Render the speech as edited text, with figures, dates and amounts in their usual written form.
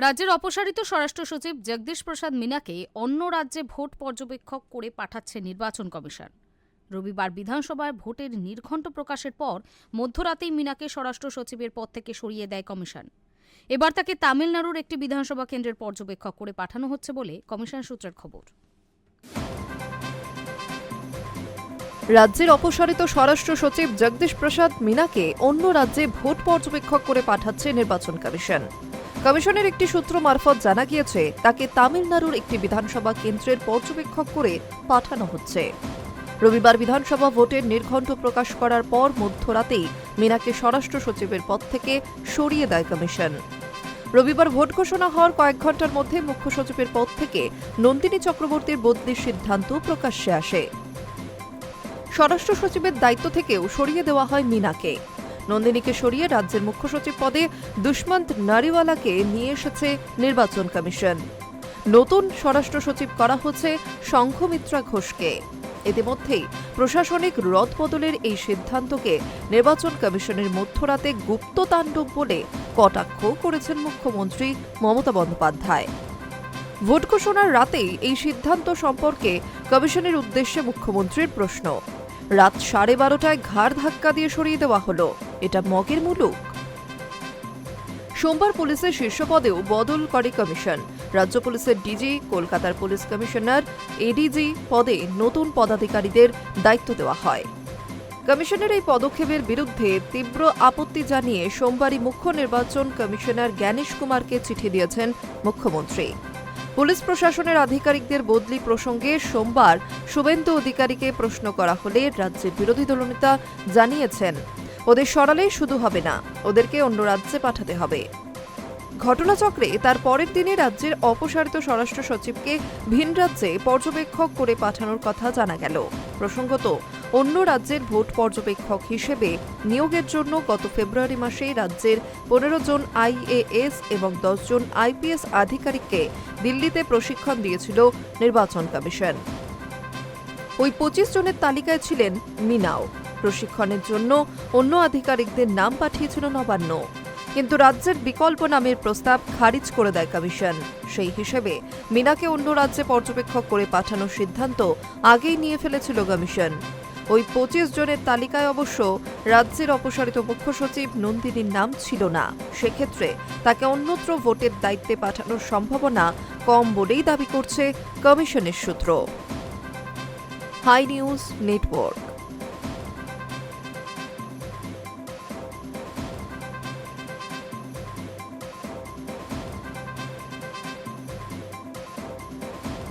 রাজ্যের অপসারিত স্বরাষ্ট্র সচিব জগদীশ প্রসাদ মিনাকে অন্য রাজ্যে ভোট পর্যবেক্ষক করে পাঠাচ্ছে নির্বাচন কমিশন। রবিবার বিধানসভায় ভোটের নির্ঘণ্ট প্রকাশের পর মধ্যরাতেই মিনাকে স্বরাষ্ট্র সচিবের পদ থেকে সরিয়ে দেয় কমিশন। এবার তাকে তামিলনাড়ুর একটি বিধানসভা কেন্দ্রের পর্যবেক্ষক করে পাঠানো হচ্ছে বলে কমিশন সূত্রের খবর। রাজ্যের অপসারিত স্বরাষ্ট্র সচিব জগদীশ প্রসাদ মিনাকে অন্য রাজ্যে ভোট পর্যবেক্ষক করে পাঠাচ্ছে নির্বাচন কমিশন। কমিশনের একটি সূত্র মারফত জানা গিয়েছে, তাকে তামিলনাড়ুর একটি বিধানসভা কেন্দ্রের পর্যবেক্ষক করে পাঠানো হচ্ছে। রবিবার বিধানসভা ভোটের নির্ঘণ্ট প্রকাশ করার পর মধ্যরাতেই মিনাকে স্বরাষ্ট্র সচিবের পদ থেকে সরিয়ে দেয় কমিশন। রবিবার ভোট ঘোষণা হওয়ার কয়েক ঘণ্টার মধ্যে মুখ্য সচিবের পদ থেকে নন্দিনী চক্রবর্তীর বদলির সিদ্ধান্ত প্রকাশ্যে আসে। স্বরাষ্ট্র সচিবের দায়িত্ব থেকেও সরিয়ে দেওয়া হয় মিনাকে। নন্দিনীকে সরিয়ে রাজ্যের মুখ্য সচিব পদে দুষ্মন্ত নারিওয়ালাকে নিয়ে এসেছে নির্বাচন কমিশন। নতুন স্বরাষ্ট্র সচিব করা হচ্ছে সংঘমিত্রা ঘোষকে। ইতিমধ্যেই প্রশাসনিক রদবদলের এই সিদ্ধান্তকে নির্বাচন কমিশনের মধ্যরাতে গুপ্ততাণ্ডব বলে কটাক্ষ করেছেন মুখ্যমন্ত্রী মমতা বন্দ্যোপাধ্যায়। ভোট ঘোষণার রাতেই এই সিদ্ধান্ত সম্পর্কে কমিশনের উদ্দেশ্যে মুখ্যমন্ত্রীর প্রশ্ন। রাত 12:30টায় ঘাড় ধাক্কা দিয়ে সরিয়ে দেওয়া হলো, এটা মগের মুলুক? সোমবার পুলিশের শীর্ষ পদেও বদল করে কমিশন। রাজ্য পুলিশের ডিজি, কলকাতার পুলিশ কমিশনার, এডিজি পদে নতুন পদাধিকারীদের দায়িত্ব দেওয়া হয়। কমিশনের এই পদক্ষেপের বিরুদ্ধে তীব্র আপত্তি জানিয়ে সোমবারই মুখ্য নির্বাচন কমিশনার জ্ঞানেশ কুমারকে চিঠি দিয়েছেন মুখ্যমন্ত্রী। পুলিশ প্রশাসনের আধিকারিকদের বদলি প্রসঙ্গে সোমবার শুভেন্দু অধিকারীকে প্রশ্ন করা হলে রাজ্যের বিরোধী দলনেতা জানিয়েছেন, ওদের সরালেই শুধু হবে না, ওদেরকে অন্য রাজ্যে পাঠাতে হবে। ঘটনাচক্রে তার পরের দিনে রাজ্যের অপসারিত স্বরাষ্ট্র সচিবকে ভিন রাজ্যে পর্যবেক্ষক করে পাঠানোর কথা জানা গেল। প্রসঙ্গত, অন্য রাজ্যের ভোট পর্যবেক্ষক হিসেবে নিয়োগের জন্য গত ফেব্রুয়ারি মাসে রাজ্যের 15 জন IAS এবং 10 জন IPS আধিকারিককে দিল্লিতে প্রশিক্ষণ দিয়েছিল নির্বাচন কমিশন। ওই 25 জনের তালিকায় ছিলেন মিনাও। প্রশিক্ষণের জন্য অন্য আধিকারিকদের নাম পাঠিয়েছিল নবান্ন, কিন্তু রাজ্যের বিকল্প নামের প্রস্তাব খারিজ করে দেয় কমিশন। সেই হিসেবে মিনাকে অন্য রাজ্যে পর্যবেক্ষক করে পাঠানোর সিদ্ধান্ত আগেই নিয়ে ফেলেছিল কমিশন। ওই 25 জনের তালিকায় অবশ্য রাজ্যের অপসারিত মুখ্য সচিব নন্দিনীর নাম ছিল না। সেক্ষেত্রে তাকে অন্যত্র ভোটের দায়িত্বে পাঠানোর সম্ভাবনা কম বলেই দাবি করছে কমিশনের সূত্র। Hi News network.